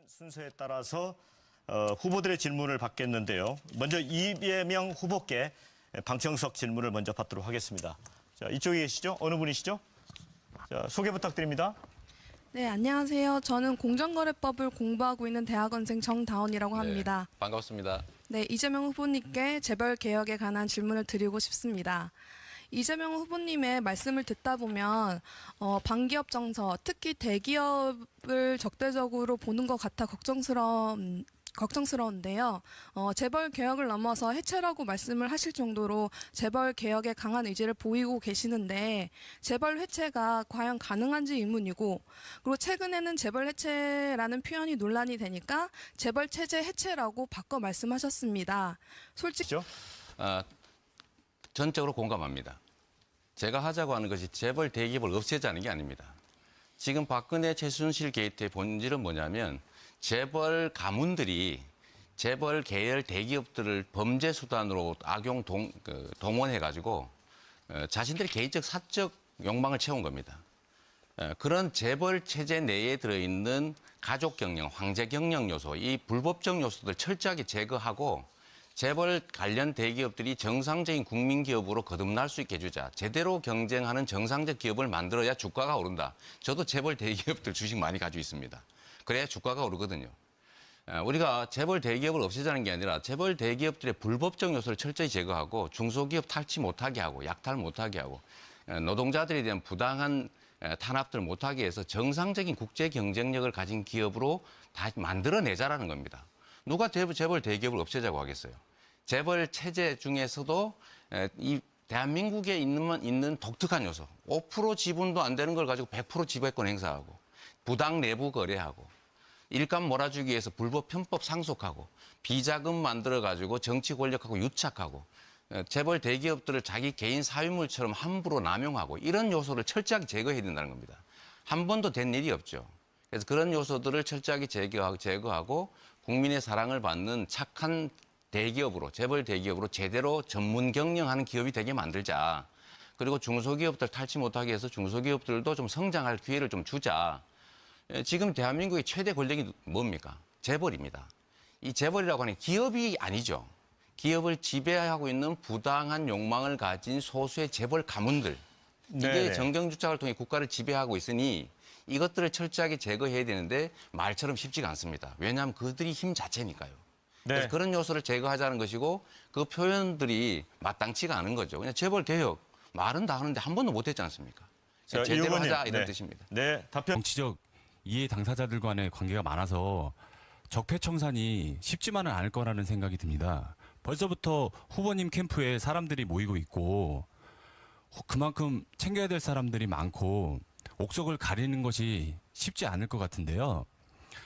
순서에 따라서 후보들의 질문을 받겠는데요. 먼저 이재명 후보께 방청석 질문을 먼저 받도록 하겠습니다. 자, 이쪽에 계시죠? 어느 분이시죠? 자, 소개 부탁드립니다. 네, 안녕하세요. 저는 공정거래법을 공부하고 있는 대학원생 정다원이라고 합니다. 네, 반갑습니다. 네, 이재명 후보님께 재벌 개혁에 관한 질문을 드리고 싶습니다. 이재명 후보님의 말씀을 듣다 보면 반기업 정서, 특히 대기업을 적대적으로 보는 것 같아 걱정스러운데요. 재벌 개혁을 넘어서 해체라고 말씀을 하실 정도로 재벌 개혁에 강한 의지를 보이고 계시는데 재벌 해체가 과연 가능한지 의문이고, 그리고 최근에는 재벌 해체라는 표현이 논란이 되니까 재벌 체제 해체라고 바꿔 말씀하셨습니다. 솔직히 전적으로 공감합니다. 제가 하자고 하는 것이 재벌 대기업을 없애자는 게 아닙니다. 지금 박근혜 최순실 게이트의 본질은 뭐냐면 재벌 가문들이 재벌 계열 대기업들을 범죄 수단으로 동원해가지고 자신들의 개인적 사적 욕망을 채운 겁니다. 그런 재벌 체제 내에 들어있는 가족 경영, 황제 경영 요소, 이 불법적 요소들 철저하게 제거하고 재벌 관련 대기업들이 정상적인 국민 기업으로 거듭날 수 있게 해주자. 제대로 경쟁하는 정상적 기업을 만들어야 주가가 오른다. 저도 재벌 대기업들 주식 많이 가지고 있습니다. 그래야 주가가 오르거든요. 우리가 재벌 대기업을 없애자는 게 아니라 재벌 대기업들의 불법적 요소를 철저히 제거하고 중소기업 탈취 못하게 하고 약탈 못하게 하고 노동자들에 대한 부당한 탄압들 못하게 해서 정상적인 국제 경쟁력을 가진 기업으로 다시 만들어내자라는 겁니다. 누가 재벌 대기업을 없애자고 하겠어요? 재벌 체제 중에서도 이 대한민국에 있는 독특한 요소, 5% 지분도 안 되는 걸 가지고 100% 지배권 행사하고 부당 내부 거래하고 일감 몰아주기 위해서 불법 편법 상속하고 비자금 만들어가지고 정치 권력하고 유착하고 재벌 대기업들을 자기 개인 사유물처럼 함부로 남용하고 이런 요소를 철저하게 제거해야 된다는 겁니다. 한 번도 된 일이 없죠. 그래서 그런 요소들을 철저하게 제거하고 국민의 사랑을 받는 착한 대기업으로, 재벌 대기업으로 제대로 전문 경영하는 기업이 되게 만들자. 그리고 중소기업들 탈취 못하게 해서 중소기업들도 좀 성장할 기회를 좀 주자. 지금 대한민국의 최대 권력이 뭡니까? 재벌입니다. 이 재벌이라고 하는 기업이 아니죠. 기업을 지배하고 있는 부당한 욕망을 가진 소수의 재벌 가문들. 이게 네네. 정경주착을 통해 국가를 지배하고 있으니 이것들을 철저하게 제거해야 되는데 말처럼 쉽지가 않습니다. 왜냐하면 그들이 힘 자체니까요. 네. 그래서 그런 요소를 제거하자는 것이고 그 표현들이 마땅치가 않은 거죠. 그냥 재벌 개혁 말은 다 하는데 한 번도 못했지 않습니까? 자, 제대로 의원님, 하자 이런 네. 뜻입니다. 네, 답변. 정치적 이해 당사자들 간의 관계가 많아서 적폐청산이 쉽지만은 않을 거라는 생각이 듭니다. 벌써부터 후보님 캠프에 사람들이 모이고 있고 그만큼 챙겨야 될 사람들이 많고 옥석을 가리는 것이 쉽지 않을 것 같은데요.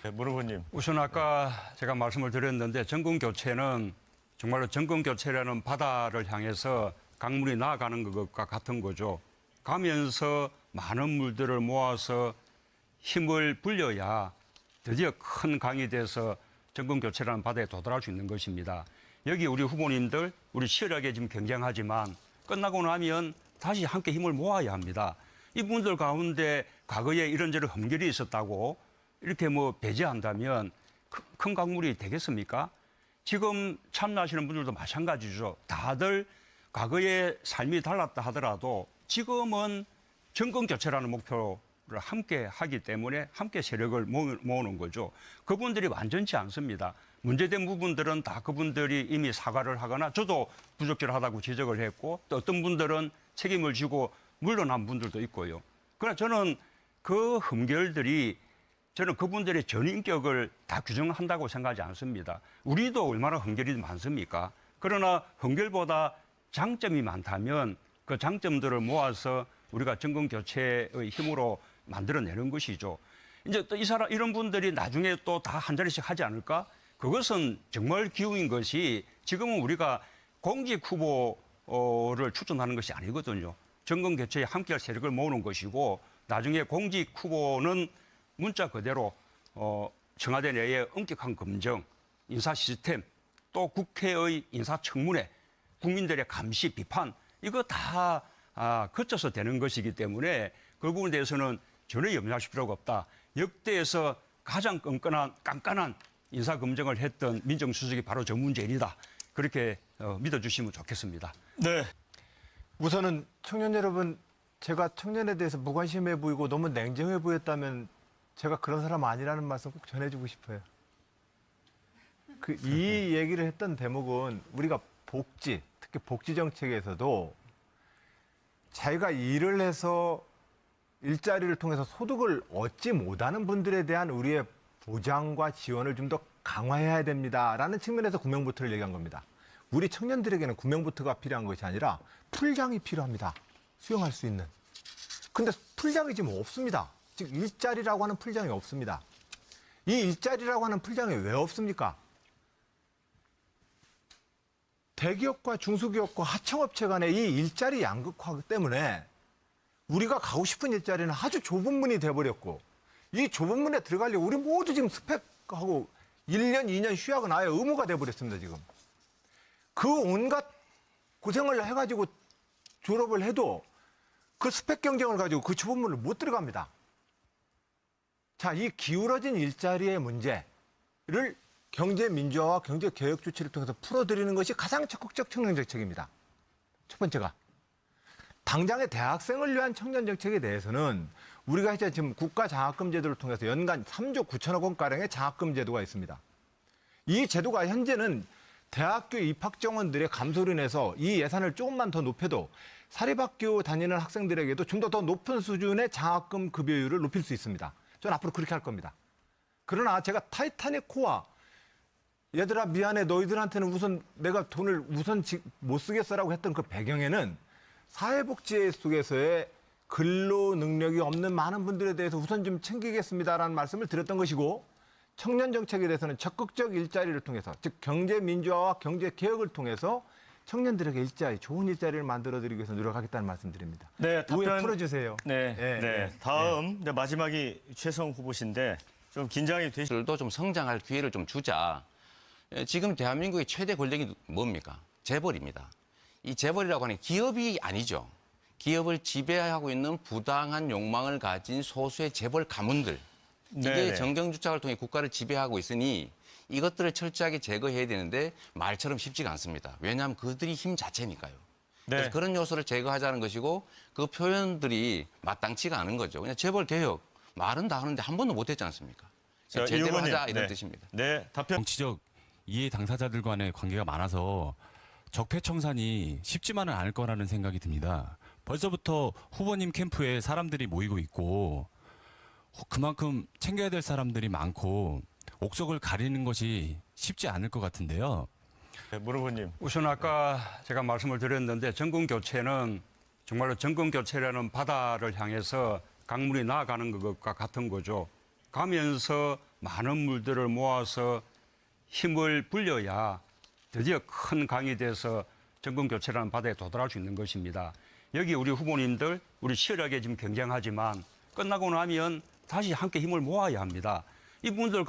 네, 문 후보님. 우선 아까 제가 말씀을 드렸는데 정권교체는 정말로 정권교체라는 바다를 향해서 강물이 나아가는 것과 같은 거죠. 가면서 많은 물들을 모아서 힘을 불려야 드디어 큰 강이 돼서 정권교체라는 바다에 도달할 수 있는 것입니다. 여기 우리 후보님들 우리 치열하게 지금 경쟁하지만 끝나고 나면 다시 함께 힘을 모아야 합니다. 이분들 가운데 과거에 이런저런 흠결이 있었다고 이렇게 배제한다면 큰 강물이 되겠습니까? 지금 참여하시는 분들도 마찬가지죠. 다들 과거의 삶이 달랐다 하더라도 지금은 정권교체라는 목표를 함께 하기 때문에 함께 세력을 모으는 거죠. 그분들이 완전치 않습니다. 문제된 부분들은 다 그분들이 이미 사과를 하거나 저도 부적절하다고 지적을 했고 또 어떤 분들은 책임을 지고 물러난 분들도 있고요. 그러나 저는 그 흠결들이 저는 그분들의 전인격을 다 규정한다고 생각하지 않습니다. 우리도 얼마나 흠결이 많습니까? 그러나 흠결보다 장점이 많다면 그 장점들을 모아서 우리가 정권교체의 힘으로 만들어내는 것이죠. 이제 또 이런 분들이 나중에 또 다 한 자리씩 하지 않을까? 그것은 정말 기우인 것이 지금은 우리가 공직 후보를 추천하는 것이 아니거든요. 정권교체에 함께할 세력을 모으는 것이고 나중에 공직 후보는 문자 그대로 청와대 내의 엄격한 검증, 인사 시스템, 또 국회의 인사청문회, 국민들의 감시, 비판 이거 다 거쳐서 되는 것이기 때문에 그 부분에 대해서는 전혀 염려하실 필요가 없다. 역대에서 가장 깐깐한 인사 검증을 했던 민정수석이 바로 정문재인이다. 그렇게 믿어주시면 좋겠습니다. 네. 우선은 청년 여러분, 제가 청년에 대해서 무관심해 보이고 너무 냉정해 보였다면 제가 그런 사람 아니라는 말씀 꼭 전해주고 싶어요. 이 얘기를 했던 대목은 우리가 복지, 특히 복지 정책에서도 자기가 일을 해서 일자리를 통해서 소득을 얻지 못하는 분들에 대한 우리의 보장과 지원을 좀 더 강화해야 됩니다라는 측면에서 구명보트를 얘기한 겁니다. 우리 청년들에게는 구명보트가 필요한 것이 아니라 풀장이 필요합니다. 수용할 수 있는. 근데 풀장이 지금 없습니다. 즉 일자리라고 하는 풀장이 없습니다. 이 일자리라고 하는 풀장이 왜 없습니까? 대기업과 중소기업과 하청업체 간의 이 일자리 양극화 때문에 우리가 가고 싶은 일자리는 아주 좁은 문이 돼버렸고, 이 좁은 문에 들어가려고 우리 모두 지금 스펙하고 1년, 2년 휴학은 아예 의무가 돼버렸습니다, 지금. 그 온갖 고생을 해가지고 졸업을 해도 그 스펙 경쟁을 가지고 그 좁은 문을 못 들어갑니다. 자, 이 기울어진 일자리의 문제를 경제 민주화와 경제 개혁 조치를 통해서 풀어드리는 것이 가장 적극적 청년 정책입니다. 첫 번째가. 당장의 대학생을 위한 청년 정책에 대해서는 우리가 이제 지금 국가 장학금 제도를 통해서 연간 3조 9천억 원가량의 장학금 제도가 있습니다. 이 제도가 현재는 대학교 입학 정원들의 감소로 인해서 이 예산을 조금만 더 높여도 사립학교 다니는 학생들에게도 좀 더 높은 수준의 장학금 급여율을 높일 수 있습니다. 저는 앞으로 그렇게 할 겁니다. 그러나 제가 타이타닉 코아, 얘들아 미안해, 너희들한테는 우선 내가 돈을 우선 못 쓰겠어라고 했던 그 배경에는 사회복지 속에서의 근로 능력이 없는 많은 분들에 대해서 우선 좀 챙기겠습니다라는 말씀을 드렸던 것이고, 청년 정책에 대해서는 적극적 일자리를 통해서, 즉 경제 민주화와 경제 개혁을 통해서 청년들에게 일자리, 좋은 일자리를 만들어드리기 위해서 노력하겠다는 말씀드립니다. 네, 오해 답변 풀어주세요. 네, 네, 네. 다음 네, 마지막이 최성 후보신데 좀 긴장이 되시. 들도 좀 성장할 기회를 좀 주자. 지금 대한민국의 최대 권력이 뭡니까? 재벌입니다. 이 재벌이라고 하는 기업이 아니죠. 기업을 지배하고 있는 부당한 욕망을 가진 소수의 재벌 가문들. 이게 네네. 정경주착을 통해 국가를 지배하고 있으니 이것들을 철저하게 제거해야 되는데 말처럼 쉽지가 않습니다. 왜냐하면 그들이 힘 자체니까요. 그래서 네. 그런 요소를 제거하자는 것이고, 그 표현들이 마땅치가 않은 거죠. 그냥 재벌 개혁 말은 다 하는데 한 번도 못했지 않습니까? 자, 이 제대로 후보님, 하자 이런 네. 뜻입니다. 네, 답변. 정치적 이해 당사자들 간의 관계가 많아서 적폐청산이 쉽지만은 않을 거라는 생각이 듭니다. 벌써부터 후보님 캠프에 사람들이 모이고 있고 그만큼 챙겨야 될 사람들이 많고 옥석을 가리는 것이 쉽지 않을 것 같은데요. 네, 문 후보님. 우선 아까 제가 말씀을 드렸는데 정권 교체는 정말로 정권 교체라는 바다를 향해서 강물이 나아가는 것과 같은 거죠. 가면서 많은 물들을 모아서 힘을 불려야 드디어 큰 강이 돼서 정권 교체라는 바다에 도달할 수 있는 것입니다. 여기 우리 후보님들 우리 치열하게 지금 경쟁하지만 끝나고 나면 다시 함께 힘을 모아야 합니다. 이분들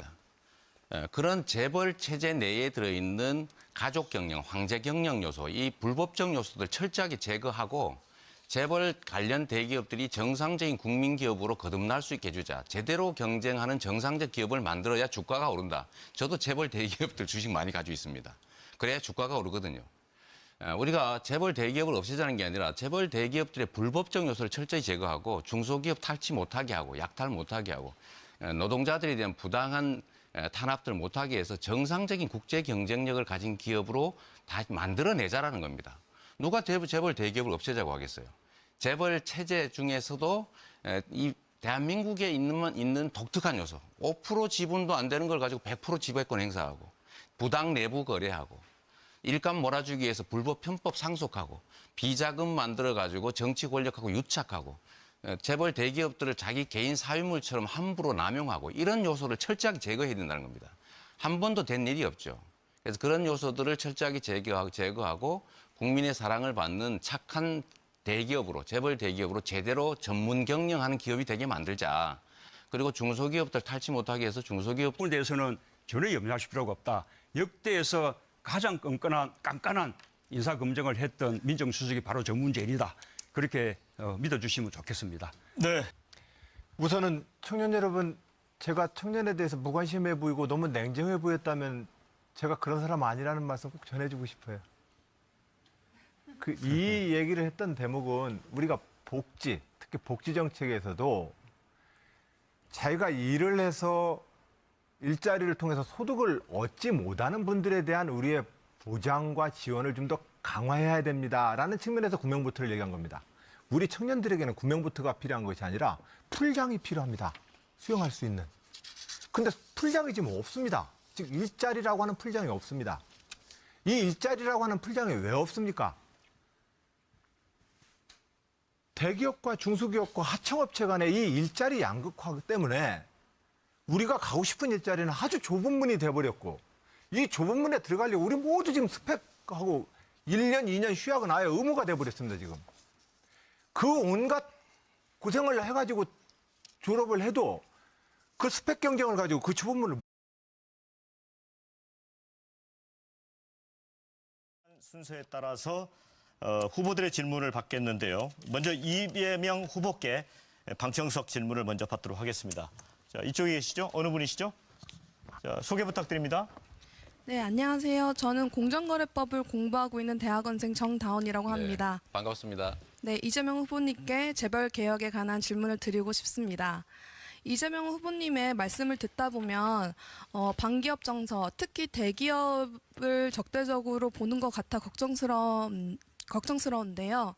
그런 재벌 체제 내에 들어있는 가족 경영, 황제 경영 요소, 이 불법적 요소들 철저하게 제거하고 재벌 관련 대기업들이 정상적인 국민 기업으로 거듭날 수 있게 해주자. 제대로 경쟁하는 정상적 기업을 만들어야 주가가 오른다. 저도 재벌 대기업들 주식 많이 가지고 있습니다. 그래야 주가가 오르거든요. 우리가 재벌 대기업을 없애자는 게 아니라 재벌 대기업들의 불법적 요소를 철저히 제거하고 중소기업 탈취 못하게 하고 약탈 못하게 하고 노동자들에 대한 부당한 탄압들 못하게 해서 정상적인 국제 경쟁력을 가진 기업으로 다시 만들어내자라는 겁니다. 누가 재벌 대기업을 없애자고 하겠어요. 재벌 체제 중에서도 이 대한민국에 있는 독특한 요소, 5% 지분도 안 되는 걸 가지고 100% 지배권 행사하고 부당 내부 거래하고 일감 몰아주기 위해서 불법 편법 상속하고 비자금 만들어가지고 정치 권력하고 유착하고 재벌 대기업들을 자기 개인 사유물처럼 함부로 남용하고 이런 요소를 철저하게 제거해야 된다는 겁니다. 한 번도 된 일이 없죠. 그래서 그런 요소들을 철저하게 제거하고 국민의 사랑을 받는 착한 대기업으로, 재벌 대기업으로 제대로 전문 경영하는 기업이 되게 만들자. 그리고 중소기업들 탈취 못하게 해서 중소기업에 대해서는 전혀 염려하실 필요가 없다. 역대에서 가장 깐깐한 인사 검증을 했던 민정수석이 바로 정문재인이다. 그렇게 믿어주시면 좋겠습니다. 네. 우선은 청년 여러분, 제가 청년에 대해서 무관심해 보이고 너무 냉정해 보였다면 제가 그런 사람 아니라는 말씀 꼭 전해주고 싶어요. 이 얘기를 했던 대목은 우리가 복지, 특히 복지 정책에서도 자기가 일을 해서 일자리를 통해서 소득을 얻지 못하는 분들에 대한 우리의 보장과 지원을 좀 더 강화해야 됩니다라는 측면에서 구명보트를 얘기한 겁니다. 우리 청년들에게는 구명보트가 필요한 것이 아니라 풀장이 필요합니다. 수용할 수 있는. 근데 풀장이 지금 없습니다. 즉 일자리라고 하는 풀장이 없습니다. 이 일자리라고 하는 풀장이 왜 없습니까? 대기업과 중소기업과 하청업체 간의 이 일자리 양극화 때문에 우리가 가고 싶은 일자리는 아주 좁은 문이 돼버렸고 이 좁은 문에 들어가려고 우리 모두 지금 스펙하고 1년, 2년 휴학은 아예 의무가 돼버렸습니다, 지금. 그 온갖 고생을 해가지고 졸업을 해도 그 스펙 경쟁을 가지고 그 좁은 문을 순서에 따라서 후보들의 질문을 받겠는데요. 먼저 이재명 후보께 방청석 질문을 먼저 받도록 하겠습니다. 자, 이쪽에 계시죠? 어느 분이시죠? 자, 소개 부탁드립니다. 네, 안녕하세요. 저는 공정거래법을 공부하고 있는 대학원생 정다원이라고 합니다. 네, 반갑습니다. 네, 이재명 후보님께 재벌 개혁에 관한 질문을 드리고 싶습니다. 이재명 후보님의 말씀을 듣다 보면 반기업 정서, 특히 대기업을 적대적으로 보는 것 같아 걱정스러운데요.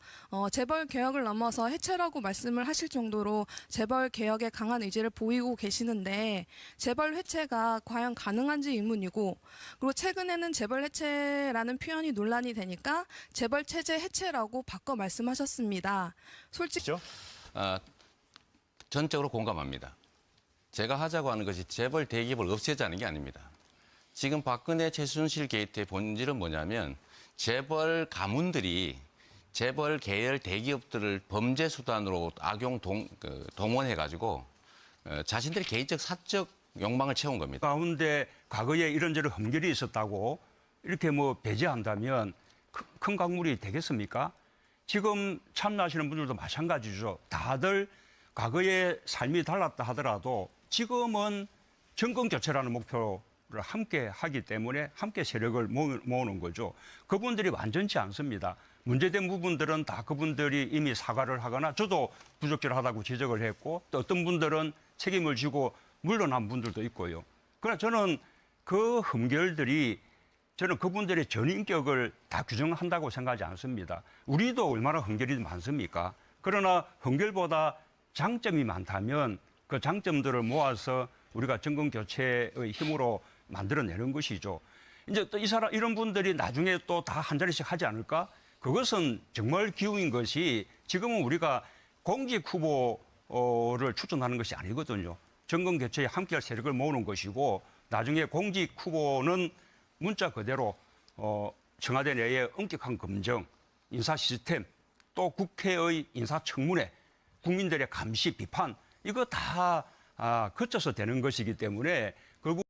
재벌 개혁을 넘어서 해체라고 말씀을 하실 정도로 재벌 개혁에 강한 의지를 보이고 계시는데 재벌 해체가 과연 가능한지 의문이고 그리고 최근에는 재벌 해체라는 표현이 논란이 되니까 재벌 체제 해체라고 바꿔 말씀하셨습니다. 솔직히 전적으로 공감합니다. 제가 하자고 하는 것이 재벌 대기업을 없애자는 게 아닙니다. 지금 박근혜 최순실 게이트의 본질은 뭐냐면 재벌 가문들이 재벌 계열 대기업들을 범죄 수단으로 동원해가지고 자신들의 개인적 사적 욕망을 채운 겁니다. 가운데 과거에 이런저런 흠결이 있었다고 이렇게 뭐 배제한다면 큰 강물이 되겠습니까? 지금 참나하시는 분들도 마찬가지죠. 다들 과거의 삶이 달랐다 하더라도 지금은 정권 교체라는 목표를 함께 하기 때문에 함께 세력을 모으는 거죠. 그분들이 완전치 않습니다. 문제된 부분들은 다 그분들이 이미 사과를 하거나 저도 부적절하다고 지적을 했고 또 어떤 분들은 책임을 지고 물러난 분들도 있고요. 그러나 저는 그 흠결들이 저는 그분들의 전인격을 다 규정한다고 생각하지 않습니다. 우리도 얼마나 흠결이 많습니까? 그러나 흠결보다 장점이 많다면 그 장점들을 모아서 우리가 정권 교체의 힘으로 만들어내는 것이죠. 이제 또 이런 분들이 나중에 또 다 한 자리씩 하지 않을까? 그것은 정말 기우인 것이 지금은 우리가 공직 후보를 추천하는 것이 아니거든요. 정권 교체에 함께할 세력을 모으는 것이고 나중에 공직 후보는 문자 그대로 청와대 내의 엄격한 검증, 인사 시스템, 또 국회의 인사청문회, 국민들의 감시, 비판 이거 다 거쳐서 되는 것이기 때문에 결국